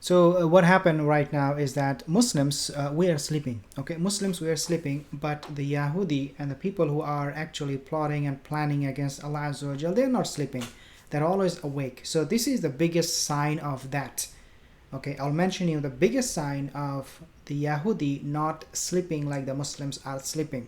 So what happened right now is that Muslims, we are sleeping. Okay, Muslims, we are sleeping, but the Yahudi and the people who are actually plotting and planning against Allah Azza wa Jal, they're not sleeping. They're always awake. So this is the biggest sign of that. Okay, I'll mention you the biggest sign of the Yahudi not sleeping like the Muslims are sleeping.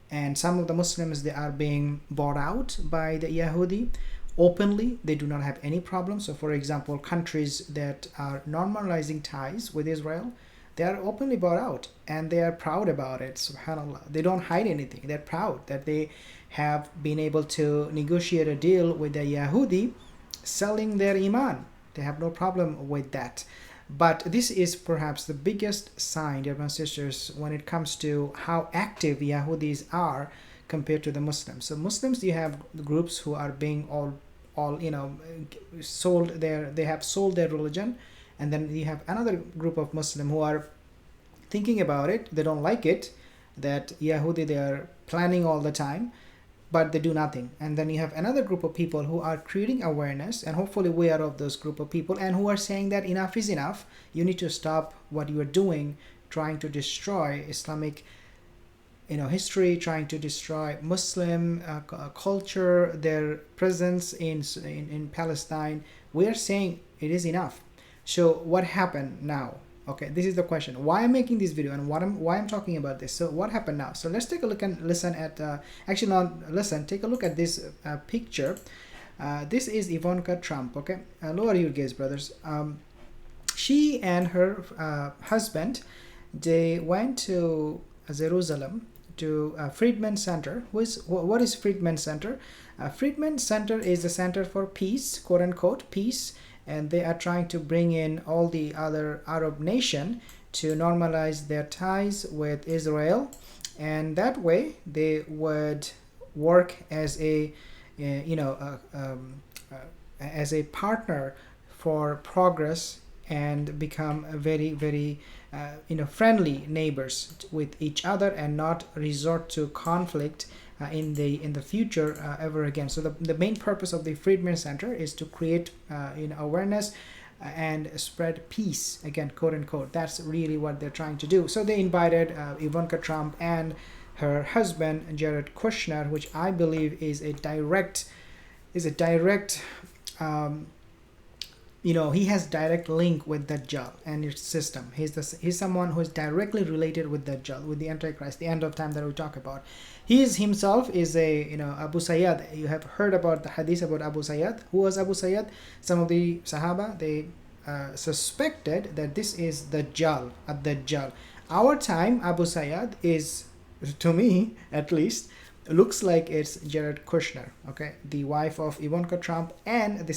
And some of the Muslims, they are being bought out by the Yahudi openly. They do not have any problem. So for example, countries that are normalizing ties with Israel, they are openly bought out and they are proud about it. SubhanAllah, they don't hide anything. They're proud that they have been able to negotiate a deal with the Yahudi selling their iman. They have no problem with that. But this is perhaps the biggest sign, dear brothers and sisters, when it comes to how active Yahudis are compared to the Muslims. So Muslims, you have groups who are being all sold they have sold their religion, and then you have another group of Muslim who are thinking about it. They don't like it that Yahudi, they are planning all the time, but they do nothing. And then you have another group of people who are creating awareness, and hopefully we are of those group of people, and who are saying that enough is enough. You need to stop what you are doing, trying to destroy Islamic history, trying to destroy Muslim culture, their presence in Palestine. We are saying it is enough. So what happened now? Okay, this is the question. Why I'm making this video and why I'm talking about this. So what happened now? So let's take a look and listen at, take a look at this picture. This is Ivanka Trump, okay? Lower your gaze, brothers. She and her husband, they went to Jerusalem, to Friedman Center. What is Friedman Center? Friedman Center is the center for peace, quote unquote, peace. And they are trying to bring in all the other Arab nation to normalize their ties with Israel, and that way they would work as a as a partner for progress and become very, very friendly neighbors with each other, and not resort to conflict in the future ever again. So the main purpose of the Friedman Center is to create awareness and spread peace, again, quote unquote. That's really what they're trying to do. So they invited Ivanka Trump and her husband Jared Kushner, which I believe is a direct he has direct link with Dajjal and its system. He's someone who is directly related with Dajjal, with the Antichrist, the end of time that we talk about. He himself is a Abu Sayyad. You have heard about the hadith about Abu Sayyad. Who was Abu Sayyad? Some of the Sahaba, they suspected that this is Dajjal, Ad-Dajjal. Our time Abu Sayyad is, to me at least, looks like it's Jared Kushner, okay, the wife of Ivanka Trump and the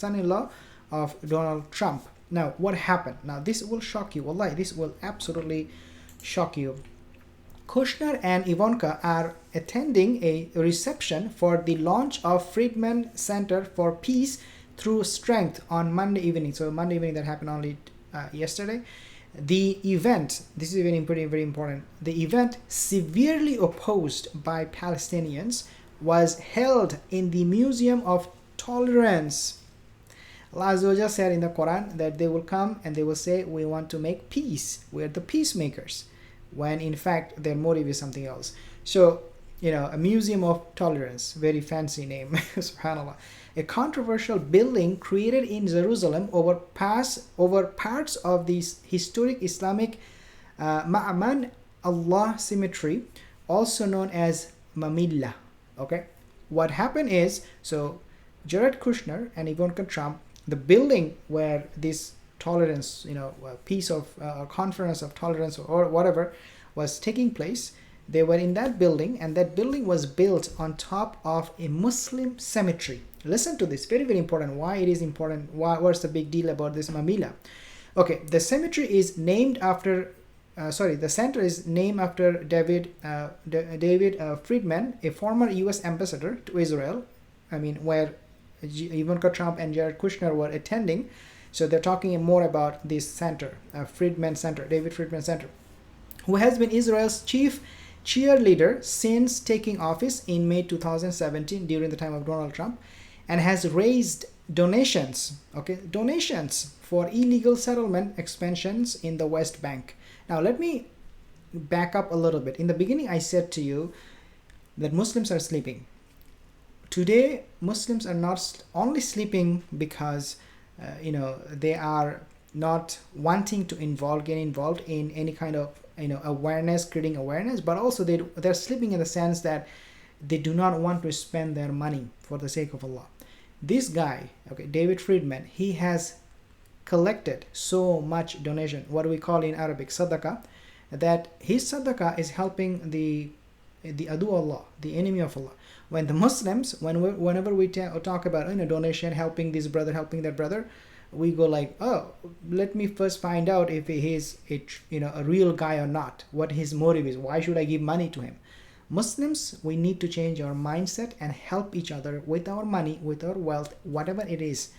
son-in-law of Donald Trump. Now, what happened? Now, this will shock you. Wallahi, this will absolutely shock you. Kushner and Ivanka are attending a reception for the launch of Friedman Center for Peace Through Strength on Monday evening. So Monday evening, that happened only yesterday. The event, this is very important, the event, severely opposed by Palestinians, was held in the Museum of Tolerance. Allah Azza wa Jalla said in the Quran that they will come and they will say, we want to make peace, we are the peacemakers, when in fact their motive is something else. So, a Museum of Tolerance, very fancy name, subhanAllah. A controversial building created in Jerusalem over parts of the historic Islamic Ma'man Allah cemetery, also known as Mamilla. Okay, what happened is, so Jared Kushner and Ivanka Trump, the building where this tolerance, peace of conference of tolerance or whatever was taking place, they were in that building, and that building was built on top of a Muslim cemetery. Listen to this, very, very important. Why it is important? What's the big deal about this Mamilla? Okay, the cemetery is named after, the center is named after David Friedman, a former U.S. ambassador to Israel. Where Ivanka Trump and Jared Kushner were attending. So they're talking more about this center, Friedman Center, David Friedman Center, who has been Israel's chief cheerleader since taking office in May 2017 during the time of Donald Trump, and has raised donations, okay, donations for illegal settlement expansions in the West Bank. Now let me back up a little bit. In the beginning I said to you that Muslims are sleeping. Today Muslims are not only sleeping because they are not wanting to get involved in any kind of awareness, creating awareness, but also they're sleeping in the sense that they do not want to spend their money for the sake of Allah. This guy, okay, David Friedman, he has collected so much donation, what we call in Arabic sadaqah, that his sadaqah is helping the adu Allah, the enemy of Allah. When the Muslims, whenever we talk about donation, helping this brother, helping that brother, we go like, oh, let me first find out if he is a real guy or not, what his motive is, why should I give money to him. Muslims, we need to change our mindset and help each other with our money, with our wealth, whatever it is.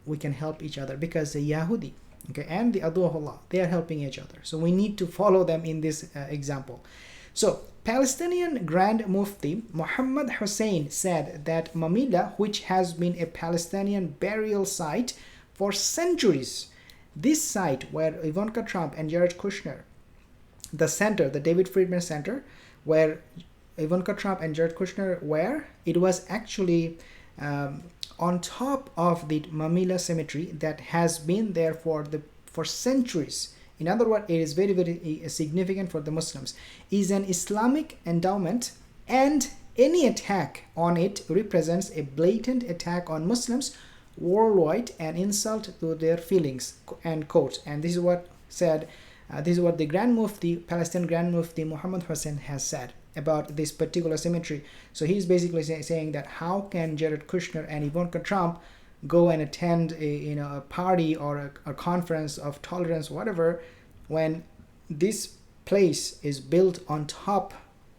We can help each other because the Yahudi, okay, and the adu of Allah, they are helping each other. So we need to follow them in this example. So Palestinian Grand Mufti Muhammad Hussein said that Mamilla, which has been a Palestinian burial site for centuries, this site where Ivanka Trump and Jared Kushner, the center, the David Friedman Center, where Ivanka Trump and Jared Kushner were, it was actually on top of the Mamilla cemetery that has been there for centuries. In other words, it is very, very significant for the Muslims. It is an Islamic endowment, and any attack on it represents a blatant attack on Muslims worldwide and insult to their feelings, and quotes. And this is what said. This is what the Grand Mufti, Palestinian Grand Mufti Muhammad Hussein has said about this particular cemetery. So he's basically saying that how can Jared Kushner and Ivanka Trump go and attend a party or a conference of tolerance, whatever, when this place is built on top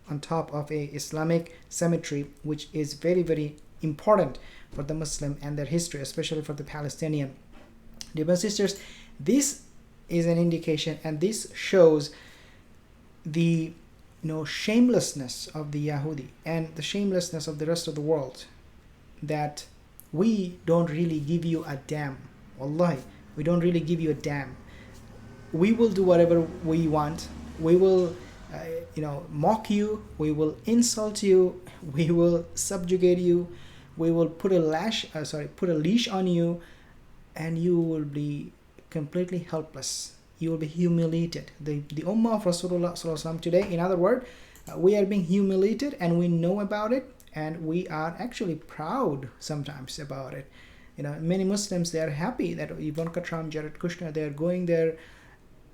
of a Islamic cemetery, which is very, very important for the Muslim and their history, especially for the Palestinian. Dear brothers and sisters, this is an indication, and this shows the shamelessness of the Yahudi and the shamelessness of the rest of the world, that we don't really give you a damn. Wallahi, we don't really give you a damn. We will do whatever we want. We will mock you, we will insult you, we will subjugate you, we will put a leash on you, and you will be completely helpless. You will be humiliated. The Ummah of Rasulullah ﷺ today, in other words, we are being humiliated, and we know about it, and we are actually proud sometimes about it. Many Muslims, they are happy that Ivanka Trump, Jared Kushner, they are going there.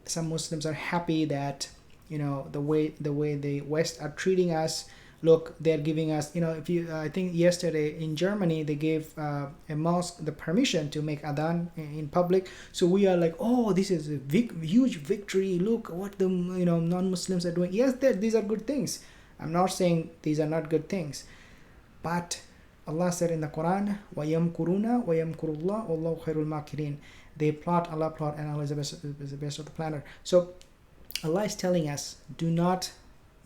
Some Muslims are happy that the way the West are treating us. Look, they're giving us, I think yesterday in Germany, they gave a mosque the permission to make adhan in public. So we are like, oh, this is a huge victory. Look what the non-Muslims are doing. Yes, these are good things. I'm not saying these are not good things. But Allah said in the Quran, وَيَمْكُرُونَ وَيَمْكُرُ اللَّهُ وَاللَّهُ خَيْرُ الْمَاكِرِينَ. They plot, Allah plot, and Allah is the best of the planner. So Allah is telling us, do not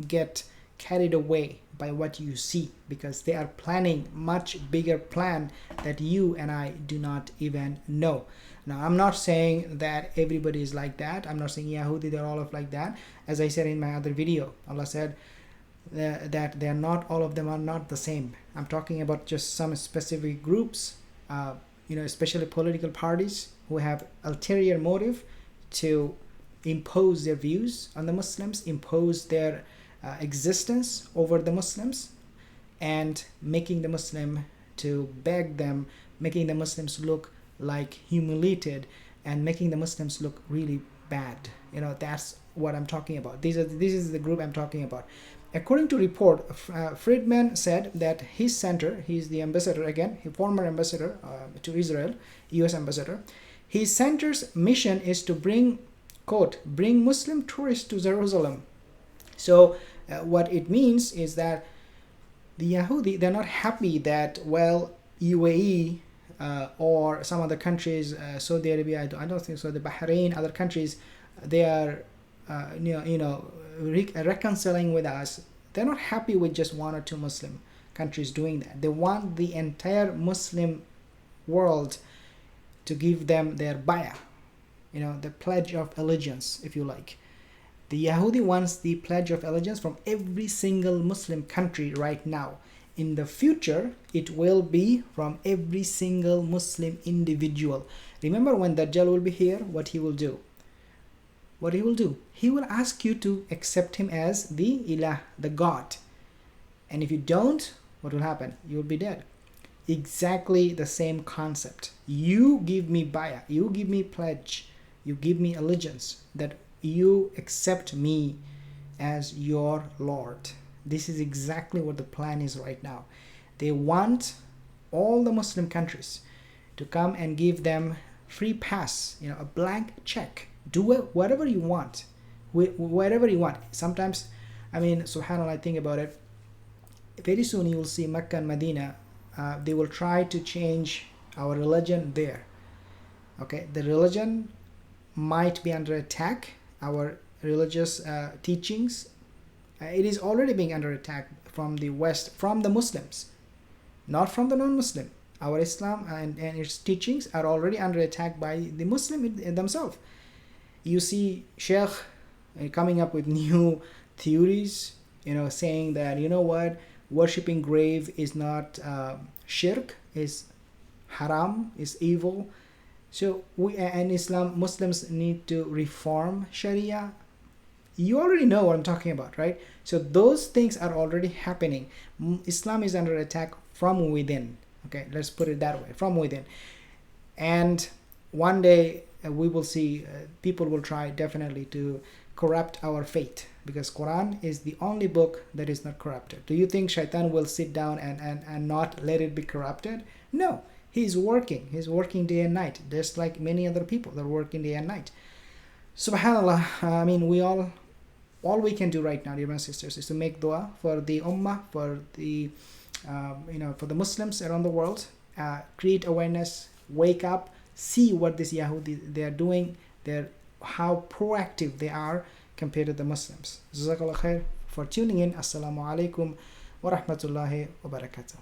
get carried away by what you see, because they are planning much bigger plan that you and I do not even know. Now, I'm not saying that everybody is like that. I'm not saying Yahudi, they're all of like that. As I said in my other video, Allah said that they are not, all of them are not the same. I'm talking about just some specific groups, especially political parties who have ulterior motive to impose their views on the Muslims, impose their existence over the Muslims, and making the Muslim to beg them, making the Muslims look like humiliated, and making the Muslims look really bad. That's what I'm talking about. This is the group I'm talking about. According to report, Friedman said that his center, he's the ambassador again, former ambassador to Israel, US ambassador. His center's mission is to bring, quote, bring Muslim tourists to Jerusalem. So what it means is that the Yahudi, they're not happy that, well, UAE or some other countries, Saudi Arabia, I don't think so, the Bahrain, other countries, they are reconciling with us. They're not happy with just one or two Muslim countries doing that. They want the entire Muslim world to give them their bay'ah, the pledge of allegiance, if you like. The Yahudi wants the pledge of allegiance from every single Muslim country right now. In the future, it will be from every single Muslim individual. Remember, when Dajjal will be here, what he will do? What he will do? He will ask you to accept him as the Ilah, the God. And if you don't, what will happen? You will be dead. Exactly the same concept. You give me bay'ah, you give me pledge, you give me allegiance, that you accept me as your Lord. This is exactly what the plan is right now. They want all the Muslim countries to come and give them free pass, a blank check. Do it whatever you want, wherever you want. Sometimes, subhanAllah, I think about it. Very soon you will see Mecca and Medina. They will try to change our religion there. Okay, the religion might be under attack. Our religious teachings, it is already being under attack from the West, from the Muslims, not from the non-Muslim. Our Islam and its teachings are already under attack by the Muslim themselves. You see Sheikh coming up with new theories, saying that, worshipping grave is not shirk, is haram, is evil. So we and Muslims need to reform Sharia. You already know what I'm talking about, right? So those things are already happening. Islam is under attack from within. Okay, let's put it that way, from within. And one day we will see people will try definitely to corrupt our faith, because Quran is the only book that is not corrupted. Do you think Shaitan will sit down and not let it be corrupted? No, he's working day and night, just like many other people that are working day and night. SubhanAllah, we all we can do right now, dear brothers and sisters, is to make dua for the ummah, for the for the Muslims around the world. Create awareness, wake up, see what this Yahudi they are doing, how proactive they are compared to the Muslims. Jazakallah khair for tuning in. Assalamu alaikum wa rahmatullahi wa barakatuh.